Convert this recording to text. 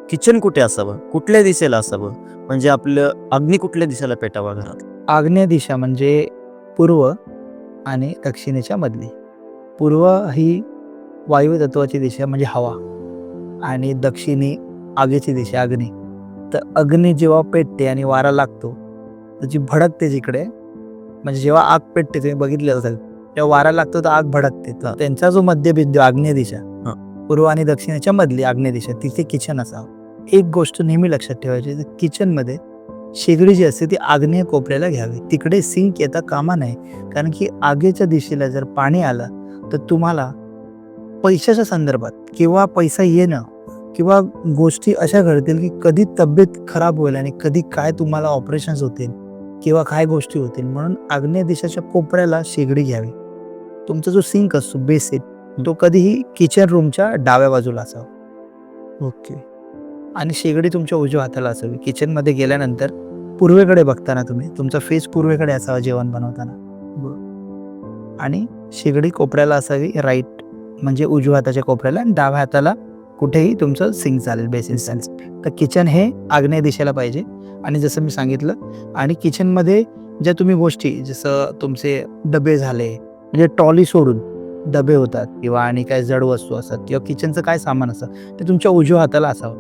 Kitchen कुठे असावं, कुठल्या दिशेला असावं, म्हणजे आपलं अग्नी कुठल्या दिशेला पेटावा घरात? आग्नेय दिशा म्हणजे पूर्व आणि दक्षिणेच्या मधली. पूर्व ही वायू तत्वाची दिशा म्हणजे हवा आणि दक्षिणी आगीची दिशा अग्नी. तर अग्नी जेव्हा पेटते आणि वारा लागतो तर जी भडकते जिकडे, म्हणजे जेव्हा आग पेटते तुम्ही बघितलं असेल तेव्हा वारा लागतो तर आग भडकते. तर त्यांचा जो मध्यबिंदू आग्नेय दिशा, पूर्व आणि दक्षिणेच्या मधली आग्नेय दिशा, तिथे किचन असावं. एक गोष्ट नेहमी लक्षात ठेवायची, किचनमध्ये शेगडी जी असते ती आग्नेय कोपऱ्याला घ्यावी. तिकडे सिंक येता कामा नये, कारण की आगीच्या दिशेला जर पाणी आलं तर तुम्हाला पैशाच्या संदर्भात किंवा पैसा येणं किंवा गोष्टी अशा घडतील की कधी तब्येत खराब होईल आणि कधी काय तुम्हाला ऑपरेशन्स होतील किंवा काय गोष्टी होतील. म्हणून आग्नेय दिशेच्या कोपऱ्याला शेगडी घ्यावी. तुमचा जो सिंक असतो बेसिन, तो कधीही किचन रूमच्या डाव्या बाजूला असावा. ओके. आणि शेगडी तुमच्या उजव्या हाताला असावी. किचनमध्ये गेल्यानंतर पूर्वेकडे बघताना तुम्ही तुमचा फेस पूर्वेकडे असावा जेवण बनवताना. आणि शेगडी कोपऱ्याला असावी राईट, म्हणजे उजव्या हाताच्या कोपऱ्याला, आणि डाव्या हाताला कुठेही तुमचं सिंक चालेल, बेसिन चालेल. तर किचन हे आग्नेय दिशेला पाहिजे. आणि जसं मी सांगितलं, आणि किचनमध्ये ज्या तुम्ही गोष्टी, जसं तुमचे डबे झाले, म्हणजे ट्रॉली सोडून डबे होतात किंवा आणि काय जड वस्तू असतात किंवा किचनचं काय सामान असतं, ते तुमच्या उजव्या हाताला असावं.